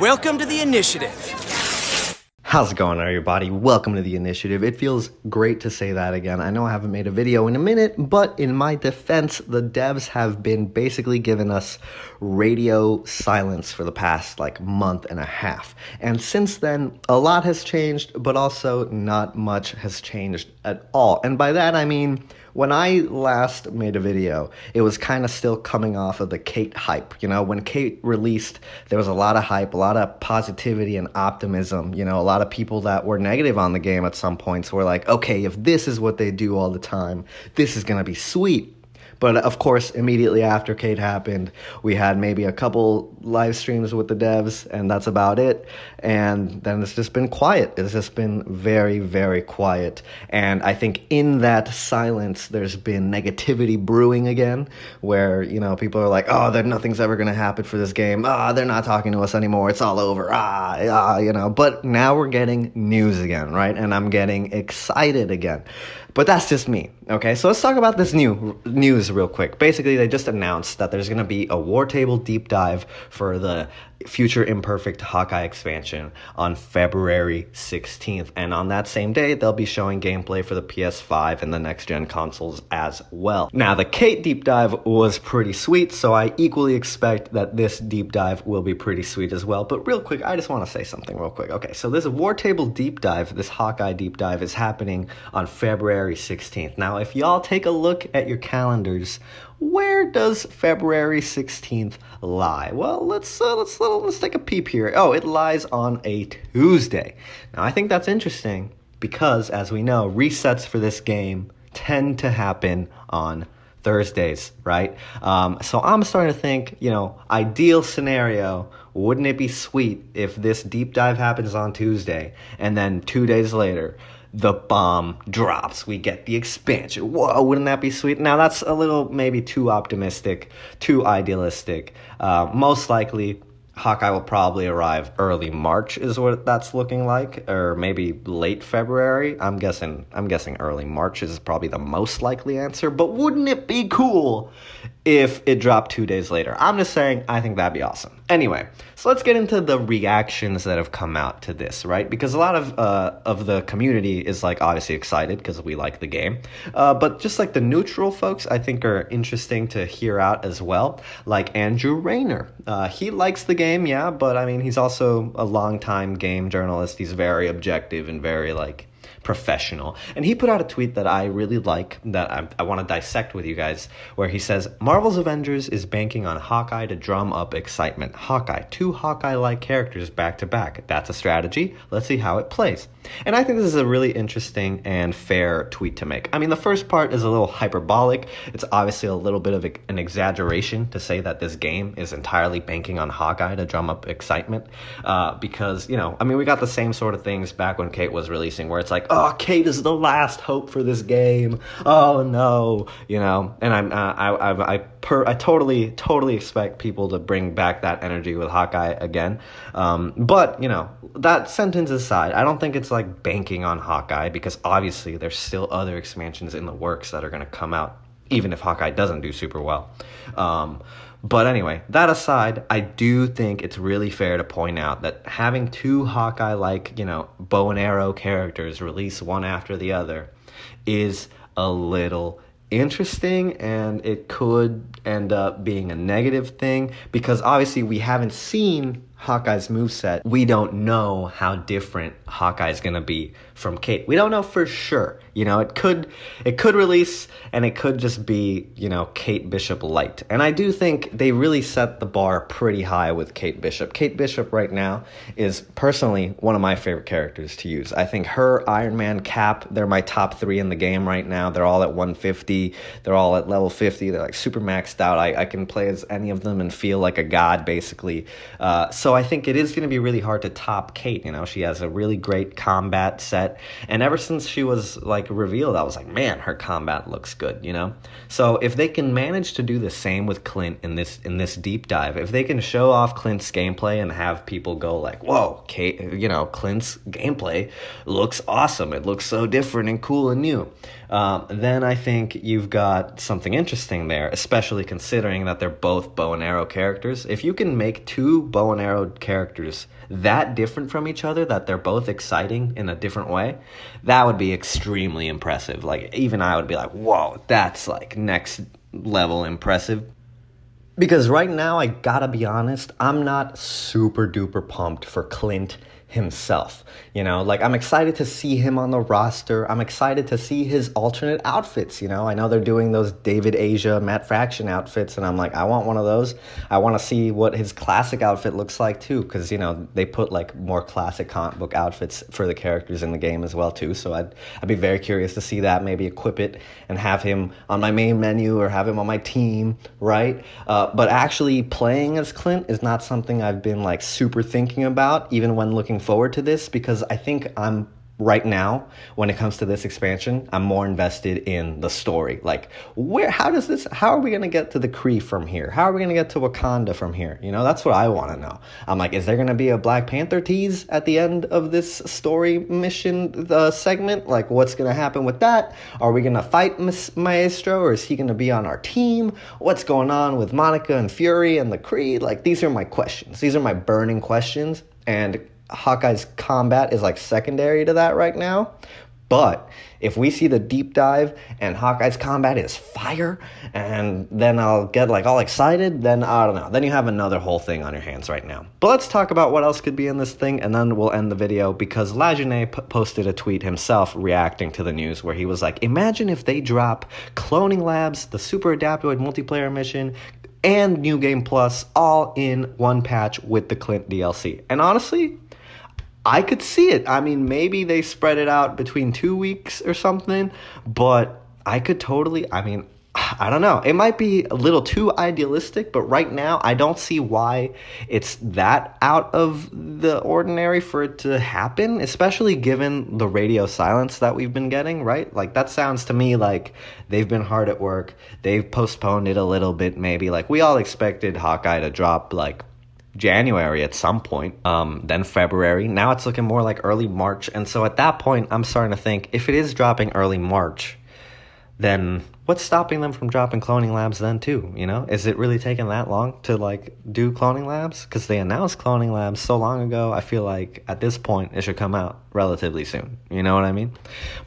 Welcome to the initiative. How's it going, everybody? Welcome to the initiative. It feels great to say that again. I know I haven't made a video in a minute, but in my defense, the devs have been basically giving us radio silence for the past month and a half. And since then, a lot has changed, but also not much has changed at all. And by that, I mean, when I last made a video, it was kind of still coming off of the Kate hype. You know, when Kate released, there was a lot of hype, a lot of positivity and optimism. You know, a lot of people that were negative on the game at some points were like, okay, if this is what they do all the time, this is going to be sweet. But of course, immediately after Kate happened, we had maybe a couple live streams with the devs, and that's about it. And then it's just been quiet. It's just been very, very quiet. And I think in that silence, there's been negativity brewing again, where, you know, people are like, oh, nothing's ever going to happen for this game. They're not talking to us anymore. It's all over. You know. But now we're getting news again, right? And I'm getting excited again. But that's just me, okay? So let's talk about this news real quick. Basically, they just announced that there's going to be a War Table deep dive for the Future Imperfect Hawkeye expansion on February 16th. And on that same day, they'll be showing gameplay for the PS5 and the next-gen consoles as well. Now, the Kate deep dive was pretty sweet, so I equally expect that this deep dive will be pretty sweet as well. But real quick, I just want to say something real quick. Okay, so this War Table deep dive, this Hawkeye deep dive, is happening on February 16th. Now, if y'all take a look at your calendars, where does February 16th lie? Well, let's take a peep here. Oh, it lies on a Tuesday. Now, I think that's interesting because, as we know, resets for this game tend to happen on Thursdays, right? So I'm starting to think, you know, ideal scenario, wouldn't it be sweet if this deep dive happens on Tuesday and then 2 days later, the bomb drops, we get the expansion. Whoa, wouldn't that be sweet? Now, that's a little maybe too optimistic, too idealistic. Most likely, Hawkeye will probably arrive early March is what that's looking like, or maybe late February. I'm guessing early March is probably the most likely answer, but wouldn't it be cool if it dropped 2 days later? I'm just saying, I think that'd be awesome. Anyway, so let's get into the reactions that have come out to this, right? Because a lot of the community is obviously excited because we like the game, but just the neutral folks, I think are interesting to hear out as well. Like Andrew Rayner, he likes the game, yeah, but I mean he's also a longtime game journalist. He's very objective and very professional. And he put out a tweet that I really like, that I want to dissect with you guys, where he says, Marvel's Avengers is banking on Hawkeye to drum up excitement. Hawkeye, 2 Hawkeye-like characters back to back. That's a strategy. Let's see how it plays. And I think this is a really interesting and fair tweet to make. I mean, the first part is a little hyperbolic. It's obviously a little bit of an exaggeration to say that this game is entirely banking on Hawkeye to drum up excitement, because, you know, I mean, we got the same sort of things back when Kate was releasing, where it's like, oh, Kate is the last hope for this game. Oh no, you know. And I totally expect people to bring back that energy with Hawkeye again. But you know, that sentence aside, I don't think it's banking on Hawkeye, because obviously there's still other expansions in the works that are going to come out, even if Hawkeye doesn't do super well. But anyway, that aside, I do think it's really fair to point out that having 2 Hawkeye-like, you know, bow and arrow characters release one after the other is a little interesting, and it could end up being a negative thing, because obviously we haven't seen Hawkeye's moveset. We don't know how different Hawkeye's gonna be from Kate. We don't know for sure. You know, it could release, and it could just be, you know, Kate Bishop light. And I do think they really set the bar pretty high with Kate Bishop. Kate Bishop right now is personally one of my favorite characters to use. I think her, Iron Man, Cap, they're my top 3 in the game right now. They're all at 150. They're all at level 50. They're super maxed out. I can play as any of them and feel like a god, basically. So I think it is going to be really hard to top Kate. You know, she has a really great combat set, and ever since she was revealed, I was like, man, her combat looks good, you know. So if they can manage to do the same with Clint in this deep dive, if they can show off Clint's gameplay and have people go whoa, Kate, you know, Clint's gameplay looks awesome, it looks so different and cool and new, then I think you've got something interesting there, especially considering that they're both bow and arrow characters. If you can make 2 bow and arrow narrowed characters that different from each other, that they're both exciting in a different way, that would be extremely impressive. Like, even I would be like, whoa, that's like next level impressive. Because right now, I gotta be honest, I'm not super duper pumped for Clint himself. You know, like, I'm excited to see him on the roster. I'm excited to see his alternate outfits. You know, I know they're doing those David Asia, Matt Fraction outfits, and I'm like, I want one of those. I want to see what his classic outfit looks like too, because, you know, they put like more classic comic book outfits for the characters in the game as well too. So I'd be very curious to see that, maybe equip it and have him on my main menu or have him on my team, right? But actually playing as Clint is not something I've been like super thinking about, even when looking forward to this, because I think I'm right now, when it comes to this expansion, I'm more invested in the story. Like, how are we going to get to the Kree from here? How are we going to get to Wakanda from here? You know, that's what I want to know. I'm like, is there going to be a Black Panther tease at the end of this story mission segment? Like, what's going to happen with that? Are we going to fight Maestro, or is he going to be on our team? What's going on with Monica and Fury and the Kree? Like, these are my questions. These are my burning questions, and Hawkeye's combat is like secondary to that right now. But if we see the deep dive and Hawkeye's combat is fire, and then I'll get like all excited, then I don't know. Then you have another whole thing on your hands right now. But let's talk about what else could be in this thing, and then we'll end the video, because Lajeune posted a tweet himself reacting to the news where he was like, imagine if they drop Cloning Labs, the Super Adaptoid multiplayer mission, and New Game Plus all in one patch with the Clint DLC. And honestly, I could see it. I mean, maybe they spread it out between 2 weeks or something, but I could totally, I mean, I don't know. It might be a little too idealistic, but right now I don't see why it's that out of the ordinary for it to happen, especially given the radio silence that we've been getting, right? Like, that sounds to me like they've been hard at work. They've postponed it a little bit, maybe. Like, we all expected Hawkeye to drop, like, January at some point, then February. Now it's looking more like early March. And so at that point, I'm starting to think, if it is dropping early March, then what's stopping them from dropping Cloning Labs then too? You know, is it really taking that long to like do Cloning Labs? Because they announced Cloning Labs so long ago. I feel like at this point it should come out relatively soon. You know what I mean?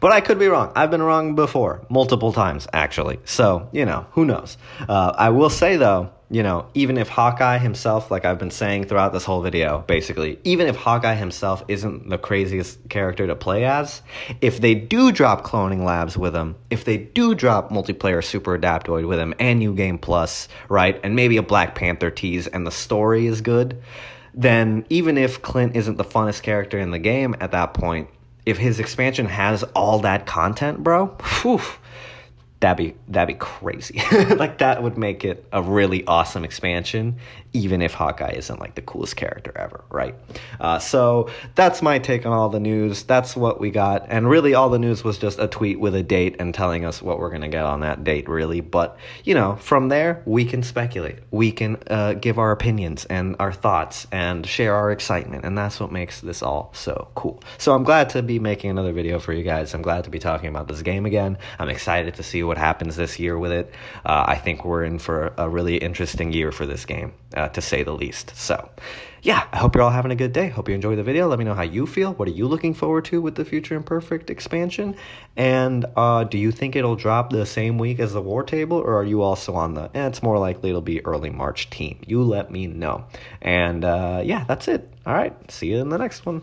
But I could be wrong. I've been wrong before, multiple times actually. So, you know, who knows? I will say though, you know, even if Hawkeye himself, like I've been saying throughout this whole video, basically, even if Hawkeye himself isn't the craziest character to play as, if they do drop Cloning Labs with him, if they do drop multiplayer Super Adaptoid with him and New Game Plus, right, and maybe a Black Panther tease and the story is good, then even if Clint isn't the funnest character in the game at that point, if his expansion has all that content, bro, whew, that'd be crazy. Like, that would make it a really awesome expansion, even if Hawkeye isn't like the coolest character ever, right? So that's my take on all the news. That's what we got. And really all the news was just a tweet with a date and telling us what we're going to get on that date, really. But, you know, from there, we can speculate. We can give our opinions and our thoughts and share our excitement. And that's what makes this all so cool. So I'm glad to be making another video for you guys. I'm glad to be talking about this game again. I'm excited to see what happens this year with it. I think we're in for a really interesting year for this game, to say the least. So yeah, I hope you're all having a good day. Hope you enjoy the video. Let me know how you feel. What are you looking forward to with the Future Imperfect expansion? And do you think it'll drop the same week as the War Table, or are you also on the, it's more likely it'll be early March team? You let me know. And yeah, that's it. All right, see you in the next one.